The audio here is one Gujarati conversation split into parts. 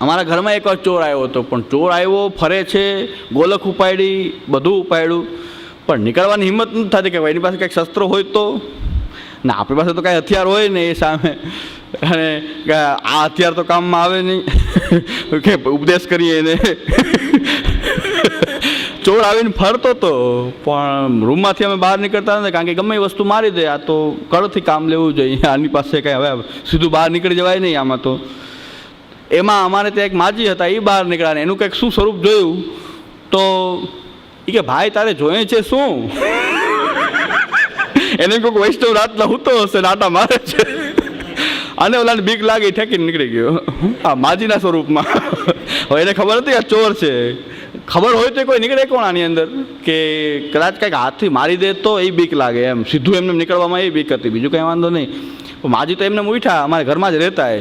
અમારા ઘરમાં એકવાર ચોર આવ્યો હતો, પણ ચોર આવ્યો, ફરે છે, ગોલક ઉપાડી, બધું ઉપાડ્યું, પણ નીકળવાની હિંમત નથી થતી કે એની પાસે કંઈક શસ્ત્ર હોય તો. ને આપણી પાસે તો કાંઈ હથિયાર હોય ને એ સામે, અને આ હથિયાર તો કામમાં આવે નહીં કે ઉપદેશ કરીએ એને. ચોર આવીને ફરતો હતો, પણ રૂમમાંથી અમે બહાર નીકળતા નથી, કારણ કે ગમે એ વસ્તુ મારી દે, આ તો કળથી કામ લેવું જોઈએ, આની પાસે કંઈ હવે સીધું બહાર નીકળી જવાય નહીં આમાં તો. એમાં અમારે ત્યાં એક માજી હતા, એ બહાર નીકળ્યા, એનું કંઈક શું સ્વરૂપ જોયું તો એ કે ભાઈ તારે જોઈએ છે શું? એને કોઈક વૈષ્ણવ રાતના હૂતો હશે, નાટા મારે છે, અને ઓલાને બીક લાગી, ઠેકીને નીકળી ગયો આ માજીના સ્વરૂપમાં. હવે એને ખબર હતી આ ચોર છે, ખબર હોય તો કોઈ નીકળે કોણ આની અંદર, કે કદાચ કંઈક હાથથી મારી દે તો એ બીક લાગે, એમ સીધું એમને નીકળવામાં એ બીક હતી, બીજું કંઈ વાંધો નહીં. માજી તો એમને ઉઠ્યા, અમારે ઘરમાં જ રહેતા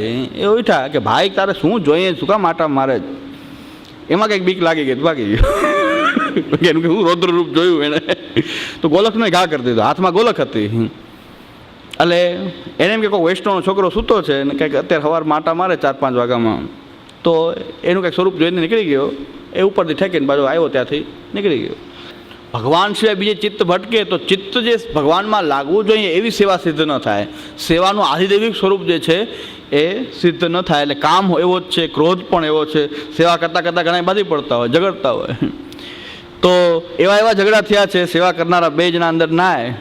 એ ઉઠ્યા કે ભાઈ તારે શું જોઈએ, શું કામ આટા મારે? એમાં કંઈક બીક લાગી ગઈ, ભાગી ગયો. એનું કે હું રૌદ્ર રૂપ જોયું એને, તો ગોલકને ઘા કરી દીધો, હાથમાં ગોલક હતી. એટલે એને એમ કે કોઈ વૈષ્ણવનો છોકરો સૂતો છે ને કંઈક અત્યારે સવારમાં આટા મારે 4-5 વાગ્યામાં, તો એનું કંઈક સ્વરૂપ જોઈને નીકળી ગયો, એ ઉપરથી ઠેકીને બાજુ આવ્યો, ત્યાંથી નીકળી ગયો. ભગવાન સિવાય બીજે ચિત્ત ભટકે તો ચિત્ત જે ભગવાનમાં લાગવું જોઈએ એવી સેવા સિદ્ધ ન થાય. સેવાનું આધિદૈવિક સ્વરૂપ જે છે એ સિદ્ધ ન થાય. એટલે કામ એવો જ છે, ક્રોધ પણ એવો છે, સેવા કરતાં કરતાં ઘણા બાંધી પડતા હોય, ઝઘડતા હોય. તો એવા ઝઘડા થયા છે, સેવા કરનારા બે જણા અંદર નાય.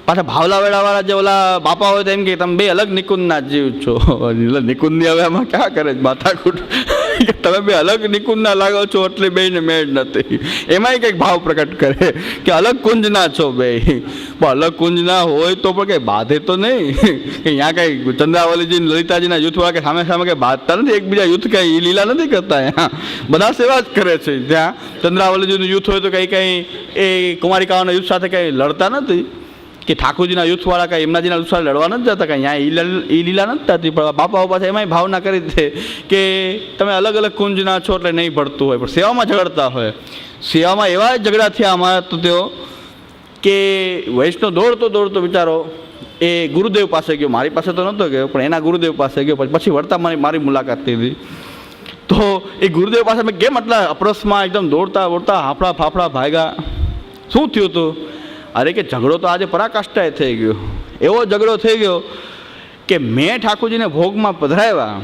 પાછા ભાવલા વેળાવાળા જે ઓલા બાપા હોય તો એમ કે તમે બે અલગ નિકુંજના જીવ છો. નિકુંજની હવે આમાં ક્યાં કરે છે માથાકૂટ, તમે બે અલગ નિકુંજના લાગો છો એટલે બેયને મેળ નથી. એમાંય કંઈક ભાવ પ્રકટ કરે કે અલગ કુંજના છો બે, પણ અલગ કુંજના હોય તો પણ કંઈ બાધે તો નહીં કે અહીંયા કંઈ ચંદ્રાવલીજી લલિતાજીના યુથવાળા કે સામે સામે કંઈ બાંધતા નથી, એકબીજા યુથ કંઈ લીલા નથી કરતા, અહીંયા બધા સેવા જ કરે છે. ત્યાં ચંદ્રાવલીજીનું યુથ હોય તો કંઈ એ કુમારિકાઓના યુથ સાથે કંઈ લડતા નથી, કે ઠાકોરજીના યુથવાળા કાંઈ એમનાજીના યુથવાળા લડવા નથી જતા, કાંઈ અહીંયા એ લીલા નથી થતી. પણ બાપાઓ પાસે એમાંય ભાવના કરી દે કે તમે અલગ અલગ કુંજના છો એટલે નહીં ભળતું હોય, પણ સેવામાં ઝઘડતા હોય. સેવામાં એવા ઝઘડા થયા અમારા તો તેઓ કે વૈષ્ણવ દોડતો બિચારો એ ગુરુદેવ પાસે ગયો, મારી પાસે તો નહોતો ગયો, પણ એના ગુરુદેવ પાસે ગયો. પછી વળતા મારી મુલાકાત લીધી. તો એ ગુરુદેવ પાસે મેં કેમ આટલા અપરસમાં એકદમ દોડતા હાફડા ફાફડા ભાગ્યા, શું થયું હતું? અરે કે ઝઘડો તો આજે પરાકાષ્ઠાએ થઈ ગયો. એવો ઝઘડો થઈ ગયો કે મેં ઠાકોરજીને ભોગમાં પધરાવ્યા,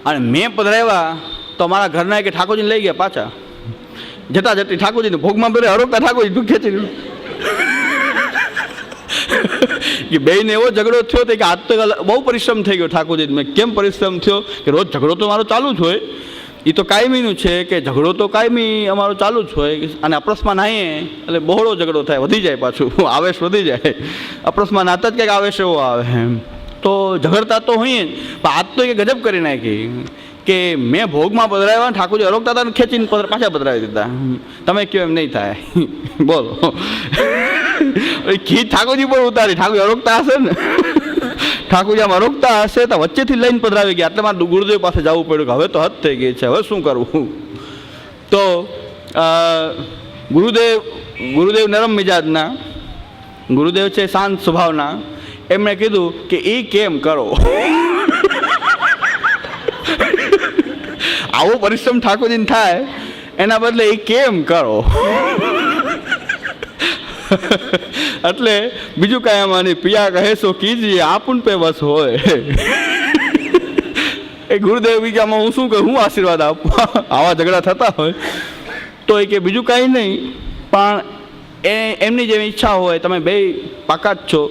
અને મેં પધરાવ્યા તો અમારા ઘરના કે ઠાકોરજીને લઈ ગયા પાછા, જતા ઠાકોરજીને ભોગમાં પધરે હરોકતા ઠાકોરજી ખેંચી લીધું. કે બેને એવો ઝઘડો થયો કે આજ તો બહુ પરિશ્રમ થઈ ગયો ઠાકોરજી. મેં કેમ પરિશ્રમ થયો? કે રોજ ઝઘડો તો મારો ચાલુ જ હોય, એ તો કાયમીનું છે કે ઝઘડો તો કાયમી અમારો ચાલુ જ હોય, અને અપરસમાં નાહીએ એટલે બહોળો ઝઘડો થાય, વધી જાય, પાછું આવેશ વધી જાય. અપરસમાં નાતા જ કંઈક આવેશ એવો આવે એમ. તો ઝઘડતા તો હોઈએ, પણ આજ તો એ ગજબ કરી નાખી કે મેં ભોગમાં પધરાવ્યા, ઠાકોરજી અરોગતા હતા, ખેંચીને પાછા પધરાવી દીધા. તમે કહો એમ નહીં થાય, બોલો. ખીચ ઠાકોરજી પણ ઉતારી, ઠાકોરજી અરોગતા હશે ને, ઠાકોરજી આમ અરોગતા હશે તો વચ્ચેથી લઈને પધરાવી ગયા. એટલે મારે ગુરુદેવ પાસે જવું પડ્યું કે હવે તો હદ થઈ ગઈ છે, હવે શું કરવું? તો ગુરુદેવ નરમ મિજાજના ગુરુદેવ છે, શાંત સ્વભાવના. એમણે કીધું કે એ કેમ કરો, આવો પરિશ્રમ ઠાકોરજીને થાય એના બદલે એ કેમ કરો. એટલે બીજું કાંઈ આમાં નહીં, પિયા કહે સો કીજીએ આપણ પે બસ હોય. એ ગુરુદેવ બી કે આમાં હું શું કરું, હું આશીર્વાદ આપું? આવા ઝઘડા થતા હોય તો એ કે બીજું કાંઈ નહીં, પણ એમની જેવી ઈચ્છા હોય, તમે બે પાકા જ છો.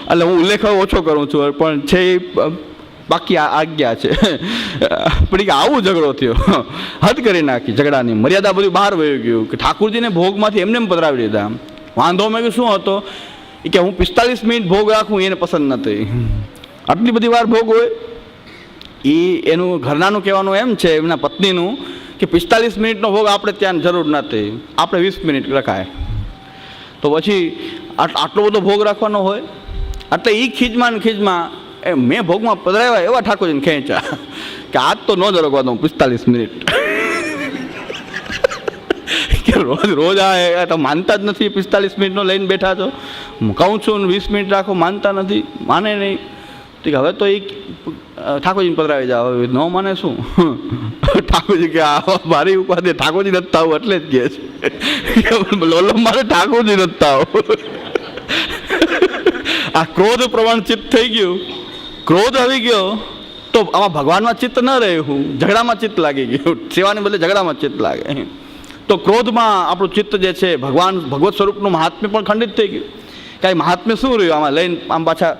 એટલે હું ઉલ્લેખ ઓછો કરું છું, પણ છે બાકી આજ્ઞા છે. પણ કે આવું ઝઘડો થયો, હદ કરી નાખી ઝઘડાની, મર્યાદા બધી બહાર વહી ગયું કે ઠાકોરજીને ભોગમાંથી એમને પધરાવી દીધા. વાંધો મેં કે શું હતો? કે હું 45 મિનિટ ભોગ રાખું એને પસંદ નથી. આટલી બધી વાર ભોગ હોય એ એનું ઘરનાનું કહેવાનું એમ છે, એમના પત્નીનું, કે 45 મિનિટનો ભોગ આપણે ત્યાં જરૂર નથી, આપણે 20 મિનિટ રખાય. તો પછી આટલો બધો ભોગ રાખવાનો હોય. એટલે એ ખીજમાં મેં ભોગમાં પધરાવ્યા એવા ઠાકોરજીને ખેંચ્યા કે આજ તો ન જ રોકવા દઉં 45 મિનિટ. કે રોજ આ તો માનતા જ નથી, 45 મિનિટનો લઈને બેઠા છો. હું કહું છું 20 મિનિટ રાખો, માનતા નથી, માને નહીં. તો હવે તો એ ઠાકોરજીને પધરાવી જાઓ. ન મને શું ઠાકોરજી કે આ મારી ઉપાધિ ઠાકોરજી નથી થાવું એટલે જ કહે છે લોલો મારે ઠાકોરજી નથી થાવું. આ ક્રોધ પ્રવણ ચિત્ત થઈ ગયું, ક્રોધ આવી ગયો તો આમાં ભગવાનમાં ચિત્ત ન રહ્યું, ઝઘડામાં ચિત્ત લાગી ગયું, સેવાને બદલે ઝઘડામાં ચિત્ત લાગે. તો ક્રોધમાં આપણું ચિત્ત જે છે ભગવત સ્વરૂપનું મહાત્મ્ય પણ ખંડિત થઈ ગયું. કાંઈ મહાત્મ્ય શું રહ્યું આમાં લઈને આમ પાછા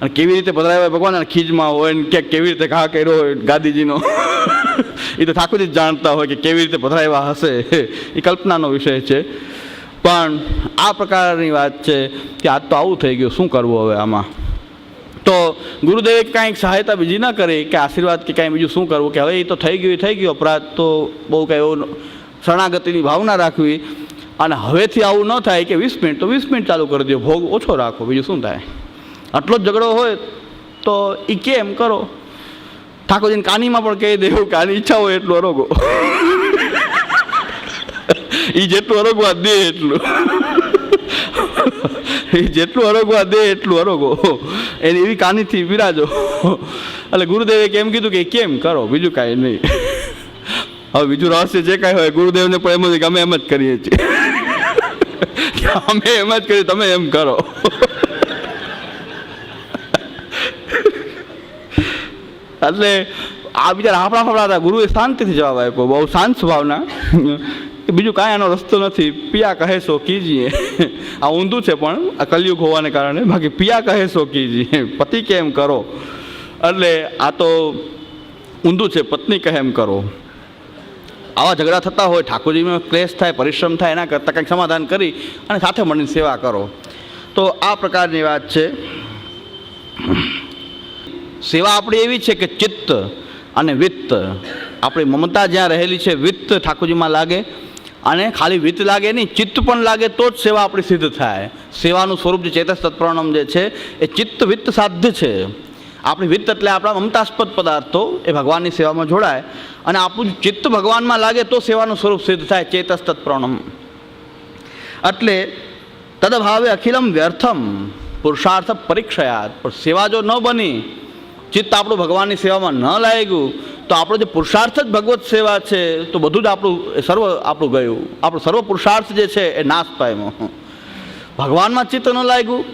અને કેવી રીતે પધરાવ્યા ભગવાન ખીજમાં હોય ને ક્યાંક કેવી રીતે ઘા કર્યો હોય ગાદીજીનો એ તો ઠાકોરજી જ જાણતા હોય કે કેવી રીતે પધરાવ્યા હશે, એ કલ્પનાનો વિષય છે. પણ આ પ્રકારની વાત છે કે આજ તો આવું થઈ ગયું, શું કરવું હવે આમાં. તો ગુરુદેવે કાંઈક સહાયતા બીજી ન કરી કે આશીર્વાદ કે કાંઈ બીજું શું કરવું, કે હવે એ તો થઈ ગયું અપરાધ, તો બહુ કાંઈ એવું શરણાગતિની ભાવના રાખવી અને હવેથી આવું ન થાય કે 20 મિનિટ તો 20 મિનિટ ચાલુ કરી દો, ભોગ ઓછો રાખો, બીજું શું થાય. આટલો જ ઝઘડો હોય તો એ કેમ કરો. ઠાકોરજીને કાનીમાં પણ કહી દેવું કે આની ઈચ્છા હોય એટલું અરોગો, એ જેટલું અરોગવા દે એટલું, એ જેટલું અરોગવા દે એટલું અરોગો, એની એવી કાનીથી બિરાજો. એટલે ગુરુદેવે કેમ કીધું કે કેમ કરો, બીજું કાંઈ નહીં. હવે બીજું રહસ્ય જે કાંઈ હોય ગુરુદેવને પણ એમ જ અમે એમ જ કરીએ છીએ, અમે એમ જ કરીએ, તમે એમ કરો. એટલે આ બિચારા આપણા ફફડા હતા. ગુરુએ શાંતિથી જવાબ આપ્યો, બહુ શાંત સ્વભાવના, કે બીજું કાંઈ આનો રસ્તો નથી, પિયા કહે સો કીજીએ. આ ઊંધું છે પણ આ કલયુગ હોવાને કારણે, બાકી પિયા કહે સો કીજીએ, પતિ કેમ કરો. એટલે આ તો ઊંધું છે, પત્ની કહે એમ કરો. આવા ઝઘડા થતા હોય, ઠાકોરજીમાં ક્લેશ થાય, પરિશ્રમ થાય, એના કરતાં કંઈક સમાધાન કરી અને સાથે મળીને સેવા કરો. તો આ પ્રકારની વાત છે. સેવા આપણી એવી છે કે ચિત્ત અને વિત્ત, આપણી મમતા જ્યાં રહેલી છે, વિત્ત ઠાકોરજીમાં લાગે અને ખાલી વિત્ત લાગે નહીં, ચિત્ત પણ લાગે તો જ સેવા આપણી સિદ્ધ થાય. સેવાનું સ્વરૂપ જે ચેતસ તત્પ્રણમ જે છે એ ચિત્ત વિત્ત સાધ્ય છે. આપણી વિત્ત એટલે આપણા મમતાસ્પદ પદાર્થો એ ભગવાનની સેવામાં જોડાય અને આપણું ચિત્ત ભગવાનમાં લાગે તો સેવાનું સ્વરૂપ સિદ્ધ થાય, ચેતસ તત્પ્રણમ. એટલે તદભાવે અખિલમ વ્યર્થમ પુરુષાર્થ પરીક્ષયાત. પણ સેવા જો ન બની, ચિત્ત આપણું ભગવાનની સેવામાં ન લાગ્યું, તો આપણો જે પુરુષાર્થ જ ભગવત સેવા છે તો બધું જ આપણું ગયું. આપણો સર્વ પુરુષાર્થ જે છે એ નાશ પામ્યો. ભગવાનમાં ચિત્ત ન લાગ્યું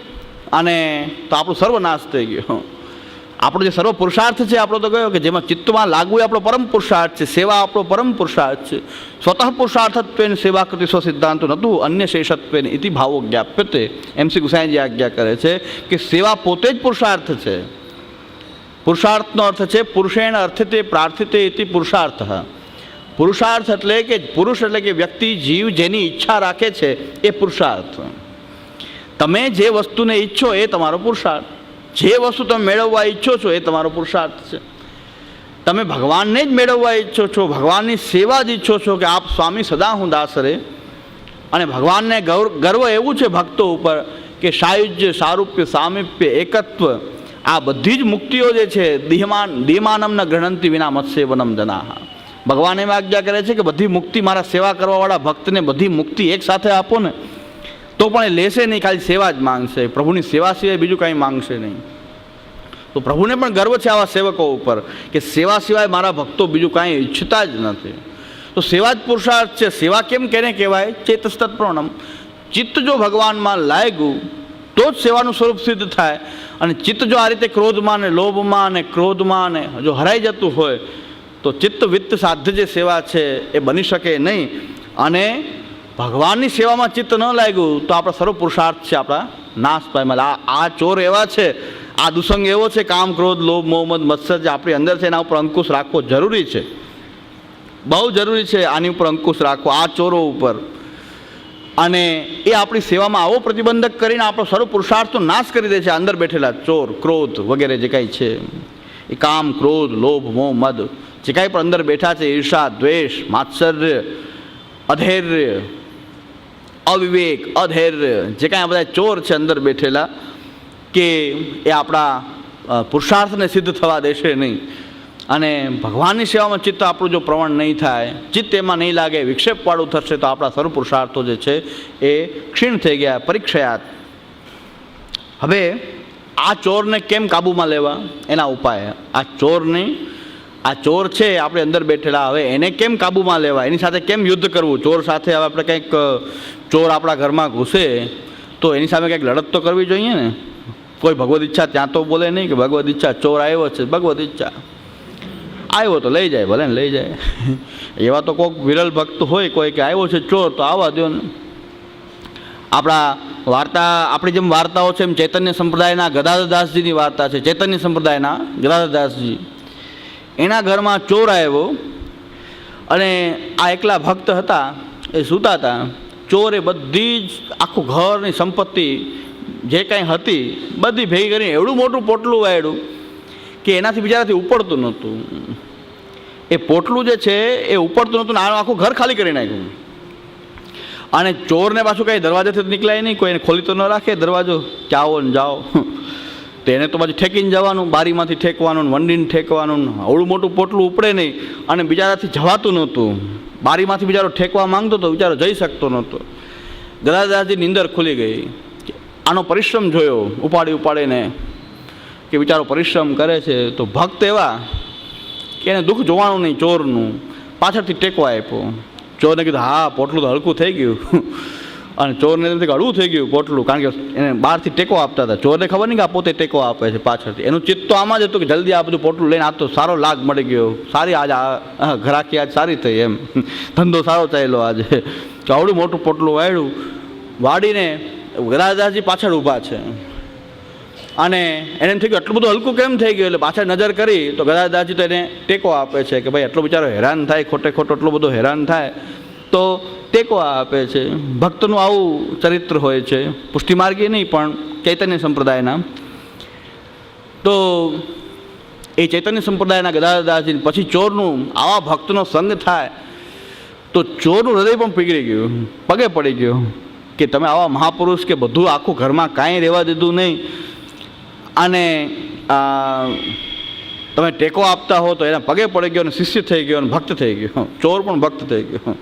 અને તો આપણું સર્વ નાશ થઈ ગયો. આપણો જે સર્વ પુરુષાર્થ છે આપણો તો ગયો, કે જેમાં ચિત્તમાં લાગવું એ આપણો પરમ પુરુષાર્થ છે. સેવા આપણો પરમ પુરુષાર્થ છે. સ્વતઃ પુરુષાર્થત્વેન સેવા કૃતિ સ્વ સિદ્ધાંતો નતું અન્ય શેષત્વેન ઇતિ ભાવો જ્ઞાપ્યતે. MC ગુસાઈજી આજ્ઞા કરે છે કે સેવા પોતે જ પુરુષાર્થ છે. પુરુષાર્થનો અર્થ છે પુરુષેણ અર્થિતે પ્રાર્થિતે ઇતિ પુરુષાર્થ. પુરુષાર્થ એટલે કે પુરુષ એટલે કે વ્યક્તિ, જીવ જેની ઈચ્છા રાખે છે એ પુરુષાર્થ. તમે જે વસ્તુને ઈચ્છો એ તમારો પુરુષાર્થ, જે વસ્તુ તમે મેળવવા ઈચ્છો છો એ તમારો પુરુષાર્થ છે. તમે ભગવાનને જ મેળવવા ઈચ્છો છો, ભગવાનની સેવા જ ઈચ્છો છો કે આપ સ્વામી સદા હું દાસ રે. અને ભગવાનને ગર્વ એવું છે ભક્તો ઉપર કે સાયુજ્ય, સારૂપ્ય, સામીપ્ય, એકત્વ, આ બધી જ મુક્તિઓ જે છે દીયમાનમ ન ગૃહંતિ વિના મત્સ્યવનમ જનાહ. ભગવાન એમ આજ્ઞા કરે છે કે બધી મુક્તિ મારા સેવા કરવાવાળા ભક્તને બધી મુક્તિ એક સાથે આપો ને તો પણ એ લેશે નહીં, ખાલી સેવા જ માંગશે. પ્રભુની સેવા સિવાય બીજું કાંઈ માંગશે નહીં. તો પ્રભુને પણ ગર્વ છે આવા સેવકો ઉપર કે સેવા સિવાય મારા ભક્તો બીજું કાંઈ ઈચ્છતા જ નથી. તો સેવા જ પુરુષાર્થ છે. સેવા કેમ કેને કહેવાય? ચેતસ તત્પ્રણમ. ચિત્ત જો ભગવાનમાં લાગ્યું તો જ સેવાનું સ્વરૂપ સિદ્ધ થાય. અને ચિત્ત જો આ રીતે ક્રોધમાં ને લોભમાં ને ક્રોધમાં ને જો હરાઈ જતું હોય તો ચિત્ત વિત્ત સાધ્ય જે સેવા છે એ બની શકે નહીં. અને ભગવાનની સેવામાં ચિત્ત ન લાગ્યું તો આપણા સર્વ પુરુષાર્થ છે આપણા નાશ પામેલા. આ ચોર એવા છે, આ દુસંગ એવો છે, કામ ક્રોધ લોભ મોહ મદ મત્સર જે આપણી અંદર છે એના ઉપર અંકુશ રાખવો જરૂરી છે, બહુ જરૂરી છે. આની ઉપર અંકુશ રાખવો, આ ચોરો ઉપર. અને એ આપણી સેવામાં આવો પ્રતિબંધક કરીને આપણો સર્વ પુરુષાર્થનો નાશ કરી દે છે. અંદર બેઠેલા ચોર, ક્રોધ વગેરે જે કાંઈ છે એ કામ ક્રોધ લોભ મોહ મદ જે કાંઈ પણ અંદર બેઠા છે, ઈર્ષા દ્વેષ માત્સર્ય અધૈર્ય અવિવેક અધૈર્ય જે કાંઈ આ બધા ચોર છે અંદર બેઠેલા, કે એ આપણા પુરુષાર્થને સિદ્ધ થવા દેશે નહીં. અને ભગવાનની સેવામાં ચિત્ત આપણું જો પ્રવણ નહીં થાય, ચિત્ત એમાં નહીં લાગે, વિક્ષેપવાળું થશે તો આપણા સર્વ પુરુષાર્થો જે છે એ ક્ષીણ થઈ ગયા, પરીક્ષયાત. હવે આ ચોરને કેમ કાબૂમાં લેવા, એના ઉપાય. આ ચોર છે આપણે અંદર બેઠેલા, હવે એને કેમ કાબૂમાં લેવા, એની સાથે કેમ યુદ્ધ કરવું. ચોર સાથે હવે આપણે કંઈક, ચોર આપણા ઘરમાં ઘૂસે તો એની સામે કંઈક લડત તો કરવી જોઈએ ને. કોઈ ભગવદ ઈચ્છા ત્યાં તો બોલે નહીં કે ભગવદ ઈચ્છા, ચોર આવ્યો છે, ભગવદ ઈચ્છા આવ્યો તો લઈ જાય, ભલે ને લઈ જાય. એવા તો કોઈક વિરલ ભક્ત હોય કોઈ કે આવ્યો છે ચોર તો આવવા દો ને. આપણી જેમ વાર્તાઓ છે એમ ચૈતન્ય સંપ્રદાયના ગદાધરદાસજીની વાર્તા છે. ચૈતન્ય સંપ્રદાયના ગદાધરદાસજી, એના ઘરમાં ચોર આવ્યો અને આ એકલા ભક્ત હતા, એ સૂતા હતા. ચોરે બધી જ આખું ઘરની સંપત્તિ જે કાંઈ હતી બધી ભેગી કરીને એવડું મોટું પોટલું વાળ્યું કે એનાથી બિચારાથી ઉપડતું નહોતું. એ પોટલું જે છે એ ઉપડતું નહોતું ને આખું ઘર ખાલી કરી નાખ્યું. અને ચોરને પાછું કાંઈ દરવાજાથી નીકળાય નહીં, કોઈ એને ખોલી તો ન રાખે દરવાજો કે આવો ને જાઓ. તો એને તો પાછું ઠેકીને જવાનું, બારીમાંથી ઠેકવાનું, વંડીને ઠેકવાનું. આવડું મોટું પોટલું ઉપડે નહીં અને બિચારાથી જવાતું નહોતું. બારીમાંથી બિચારો ઠેકવા માંગતો હતો, બિચારો જઈ શકતો નહોતો. ગદાધરદાસજીની નીંદર ખુલી ગઈ. આનો પરિશ્રમ જોયો ઉપાડીને કે બિચારો પરિશ્રમ કરે છે. તો ભક્ત એવા કે એને દુઃખ જોવાનું નહીં ચોરનું, પાછળથી ટેકો આપ્યો. ચોરને કીધું હા પોટલું તો હલકું થઈ ગયું. અને ચોરને એમ કે હળવું થઈ ગયું પોટલું, કારણ કે એને બહારથી ટેકો આપતા હતા. ચોરને ખબર નહીં કે આ પોતે ટેકો આપે છે પાછળથી. એનું ચિત્ત તો આમાં જ હતું કે જલ્દી આ બધું પોટલું લઈને આ તો સારો લાગ મળી ગયો, સારી આજ ઘરાકી આજ સારી થઈ, એમ ધંધો સારો ચાલ્યો આજે. તો આવડું મોટું પોટલું વાડીને ગદાધરદાસજી પાછળ ઊભા છે અને એને એમ થઈ ગયું આટલું બધું હલકું કેમ થઈ ગયું. એટલે પાછળ નજર કરી તો ગદાધરદાસજી તો એને ટેકો આપે છે કે ભાઈ એટલો બિચારો હેરાન થાય, ખોટે ખોટો એટલો બધો હેરાન થાય તો ટેકો આપે છે. ભક્તનું આવું ચરિત્ર હોય છે, પુષ્ટિમાર્ગી નહીં પણ ચૈતન્ય સંપ્રદાયના. તો એ ચૈતન્ય સંપ્રદાયના ગદાધરદાસજી પછી ચોરનું આવા ભક્તનો સંગ થાય તો ચોરનું હૃદય પણ પીગળી ગયું, પગે પડી ગયો કે તમે આવા મહાપુરુષ કે બધું આખું ઘરમાં કાંઈ રહેવા દીધું નહીં અને તમે ટેકો આપતા હો તો એના પગે પડી ગયો અને શિષ્ય થઈ ગયો અને ભક્ત થઈ ગયો. ચોર પણ ભક્ત થઈ ગયો.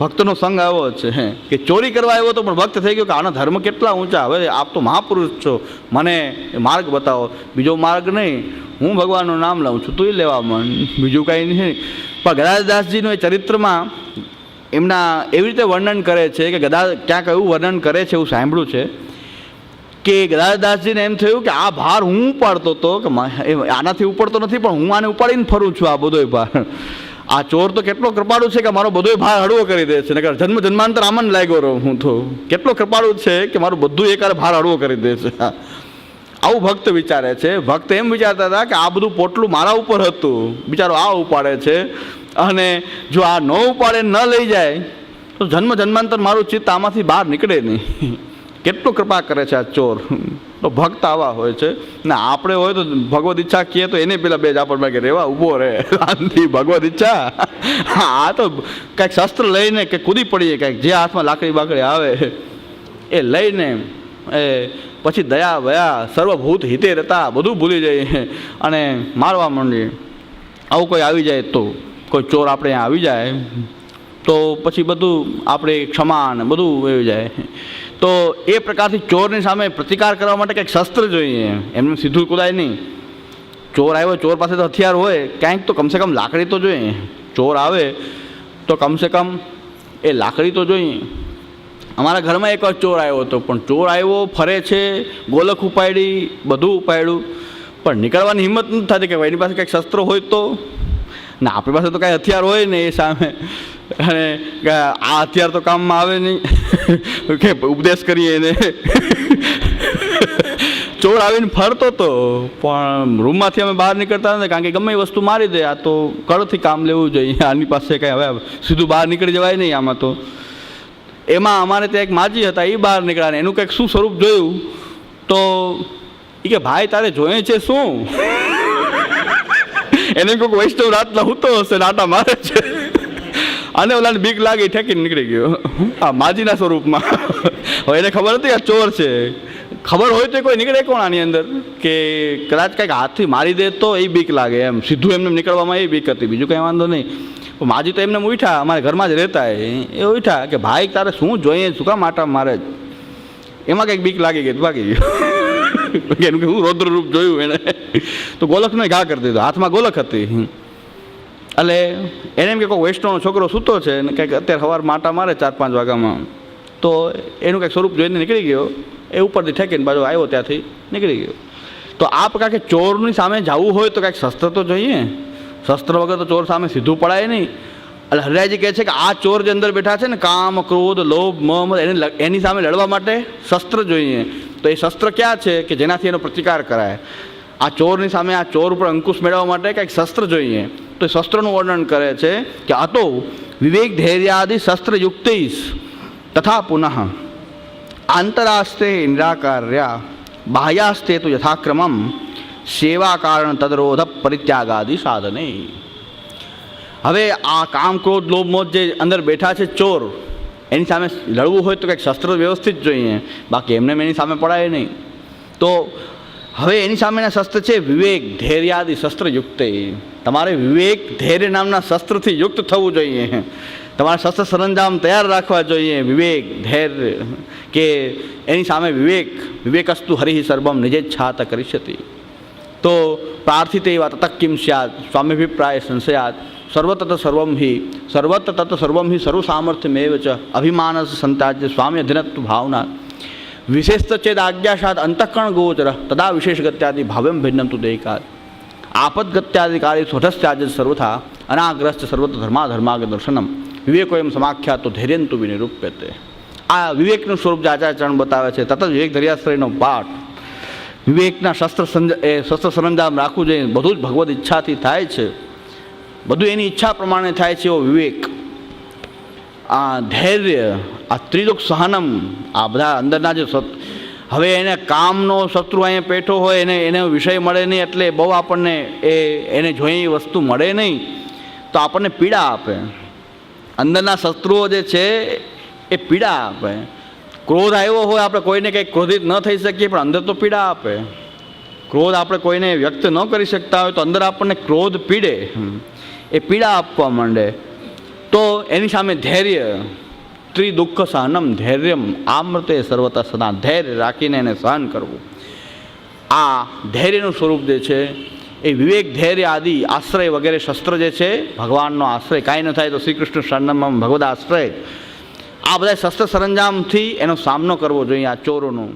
ભક્તનો સંગ આવ્યો છે કે ચોરી કરવા આવ્યો તો પણ ભક્ત થઈ ગયો કે આના ધર્મ કેટલા ઊંચા, હવે આપ તો મહાપુરુષ છો, મને માર્ગ બતાવો. બીજો માર્ગ નહીં, હું ભગવાનનું નામ લઉં છું, તું લેવા મન, બીજું કાંઈ નહીં. પણ ગદાધરદાસજીનું એ ચરિત્રમાં એમના એવી રીતે વર્ણન કરે છે કે ક્યાંક એવું વર્ણન કરે છે, એવું સાંભળ્યું છે કે ગદાધરદાસજીને એમ થયું કે આ ભાર હું ઉપાડતો હતો કે આનાથી ઉપડતો નથી પણ હું આને ઉપાડીને ફરું છું. આ બધોય ભાર, આ ચોર તો કેટલો કૃપાળુ છે કે મારો બધોય ભાર હળવો કરી દે છે. નકર જન્મ જન્માંતર આમ જ લાગ્યો રહું હું તો. કેટલો કૃપાળુ છે કે મારું બધું એકારે ભાર હળવો કરી દે છે. આવું ભક્ત વિચારે છે. ભક્ત એમ વિચારતા હતા કે આ બધું પોટલું મારા ઉપર હતું, બિચારો આ ઉપાડે છે અને જો આ ન ઉપાડે ન લઈ જાય તો જન્મ જન્માંતર મારું ચિત્ત આમાંથી બહાર નીકળે નહીં. કેટલો કૃપા કરે છે આ ચોર. તો ભક્ત આવા હોય છે ને. આપણે હોય તો ભગવદ ઈચ્છા કહીએ તો એને પેલા બે આપણને કે રેવા ઊભો રહે, શાંતિ, ભગવદ ઈચ્છા. આ તો કાંઈક શસ્ત્ર લઈને કે કૂદી પડીએ, કાંઈક જે હાથમાં લાકડી બાકડી આવે એ લઈને એ પછી દયા વયા સર્વભૂત હિતે રહેતા બધું ભૂલી જઈએ અને મારવા માંડીએ. આવું કોઈ આવી જાય તો, કોઈ ચોર આપણે અહીંયા આવી જાય તો પછી બધું આપણે ક્ષમા ને બધું આવી જાય. તો એ પ્રકારથી ચોરની સામે પ્રતિકાર કરવા માટે કંઈક શસ્ત્ર જોઈએ, એમને સીધું કુદાય નહીં. ચોર આવ્યો, ચોર પાસે તો હથિયાર હોય, ક્યાંક તો કમસે કમ લાકડી તો જોઈએ. ચોર આવે તો કમસે કમ એ લાકડી તો જોઈએ. અમારા ઘરમાં એક વાર ચોર આવ્યો હતો, પણ ચોર આવ્યો, ફરે છે, ગોલક ઉપાડી, બધું ઉપાડ્યું, પણ નીકળવાની હિંમત નથી થતી કે એની પાસે કંઈક શસ્ત્ર હોય તો. ને આપણી પાસે તો કાંઈ હથિયાર હોય ને એ સામે, અને આ હથિયાર તો કામમાં આવે નહીં કે ઉપદેશ કરીએ એને. ચોર આવીને ફરતો હતો પણ રૂમમાંથી અમે બહાર નીકળતા નથી, કારણ કે ગમે એ વસ્તુ મારી દે. આ તો કળથી કામ લેવું જોઈએ, આની પાસે કંઈ હવે સીધું બહાર નીકળી જવાય નહીં આમાં તો. એમાં અમારે ત્યાં એક માજી હતા, એ બહાર નીકળ્યા ને એનું કંઈક શું સ્વરૂપ જોયું તો એ કે ભાઈ તારે જોઈએ છે શું? એને કોઈક વૈષ્ણવ રાતના હૂતો હશે, નાટા મારે છે અને ઓલાને બીક લાગી, ઠેકીને નીકળી ગયો આ માજીના સ્વરૂપમાં. હવે એને ખબર હતી આ ચોર છે. ખબર હોય તો કોઈ નીકળે કોણ આની અંદર કે કદાચ કંઈક હાથથી મારી દે તો એ બીક લાગે, એમ સીધું એમને નીકળવામાં એ બીક હતી, બીજું કંઈ વાંધો નહીં. માજી તો એમને ઉઠ્યા, અમારે ઘરમાં જ રહેતા એ ઉઠ્યા કે ભાઈ તારે શું જોઈએ, શું કામ આટા મારે? એમાં કંઈક બીક લાગી ગઈ, ભાગી ગયો. એનું કે હું રૌદ્ર રૂપ જોયું એને, તો ગોલકને ઘા કરી દીધો, હાથમાં ગોલક હતી. એટલે એને એમ કે કોઈ વૈષ્ણવનો છોકરો સૂતો છે ને કંઈક અત્યારે સવાર માટા મારે 4-5 વાગ્યામાં, તો એનું કંઈક સ્વરૂપ જોઈને નીકળી ગયો, એ ઉપરથી ઠેકીને બાજુ આવ્યો, ત્યાંથી નીકળી ગયો. તો આ પ્રકાર કે ચોરની સામે જવું હોય તો કાંઈક શસ્ત્ર તો જોઈએ, શસ્ત્ર વગર તો ચોર સામે સીધું પડાય નહીં. એટલે હરિરાયજી કહે છે કે આ ચોર જે અંદર બેઠા છે ને, કામ, ક્રોધ, લોભ, મોહ, એની સામે લડવા માટે શસ્ત્ર જોઈએ. તો એ શસ્ત્ર ક્યાં છે કે જેનાથી એનો પ્રતિકાર કરાય? આ ચોરની સામે, આ ચોર ઉપર અંકુશ મેળવવા માટે કંઈક શસ્ત્ર જોઈએ. તો એ શસ્ત્રનું વર્ણન કરે છે કે અતો વિવેક ધૈર્યાદિ શસ્ત્ર યુક્તિશ તથા પુનઃ આંતરાસ્તે નિરાકાર્યા બાહ્યાસ્તે તો યથાક્રમમ સેવા કારણ તદરોધ પરિત્યાગાદિ સાધને. હવે આ કામ, ક્રોધ, લોભ, મોહ જે અંદર બેઠા છે ચોર, એની સામે લડવું હોય તો કંઈક શસ્ત્ર વ્યવસ્થિત જોઈએ, બાકી એમને એની સામે પડાય નહીં. તો હવે એની સામેના શસ્ત્ર છે વિવેક ધૈર્યાદિ શસ્ત્ર યુક્ત. તમારે વિવેક ધૈર્ય નામના શસ્ત્રથી યુક્ત થવું જોઈએ. તમારે શસ્ત્ર સરંજામ તૈયાર રાખવા જોઈએ. વિવેક ધૈર્ય કે એની સામે વિવેકસ્તુ હરિ સર્વમ નિજેચ્છાત કરીષ્યતિ. તો પ્રાર્થિત એવા તતઃ કિમ સ્યાદ સ્વામીભિપ્રાય સંશયાત સર્વતત સર્વમ હિ સર્વ સામર્થ્યમેવ ચ અભિમાનસ સંતાજ્ય સ્વામી અધિનત્વ ભાવના વિશેષ ચેદ આજ્ઞાશાત અંતઃકરણ ગોચર તદા વિશેષગત્યાદિ ભાવ્યમ ભિન્નમ તુ દેકાત આપદગત્યાદિકારી સ્વધસ્યાજ સર્વથા અનાગ્રસ્ત સર્વત્ર ધર્માધર્માગ દર્શનમ વિવેકોયમ સમાખ્યા તો ધૈર્યંતુ વિનિરૂપ્યતે. આ વિવેકનું સ્વરૂપ જે આચાર્યચરણ બતાવે છે, તત વિવેક ધૈર્યાશ્રયનો પાઠ, વિવેકના શસ્ત્ર સરંજામ રાખવું જોઈએ. બધું જ ભગવદ ઈચ્છાથી થાય છે, બધું એની ઈચ્છા પ્રમાણે થાય છે એવો વિવેક, આ ધૈર્ય, આ ત્રિલોક સહનમ, આ બધા અંદરના જે હવે એને કામનો શત્રુ અહીંયા પેઠો હોય, એને વિષય મળે નહીં એટલે બહુ આપણને એને જોઈએ એ વસ્તુ મળે નહીં તો આપણને પીડા આપે. અંદરના શત્રુઓ જે છે એ પીડા આપે. ક્રોધ આવ્યો હોય, આપણે કોઈને કંઈક ક્રોધિત ન થઈ શકીએ પણ અંદર તો પીડા આપે. ક્રોધ આપણે કોઈને વ્યક્ત ન કરી શકતા હોય તો અંદર આપણને ક્રોધ પીડે, એ પીડા આપવા માંડે. તો એની સામે ધૈર્ય, ત્રિદુઃખ સહનમ ધૈર્યમ આમૃતે સર્વતા સદા, ધૈર્ય રાખીને એને સહન કરવું. આ ધૈર્યનું સ્વરૂપ જે છે એ વિવેક ધૈર્ય આદિ આશ્રય વગેરે શસ્ત્ર જે છે, ભગવાનનો આશ્રય, કાંઈ ન થાય તો શ્રી કૃષ્ણ શરણમ ભગવદ આશ્રય, આ બધા શસ્ત્ર સરંજામથી એનો સામનો કરવો જોઈએ આ ચોરોનો.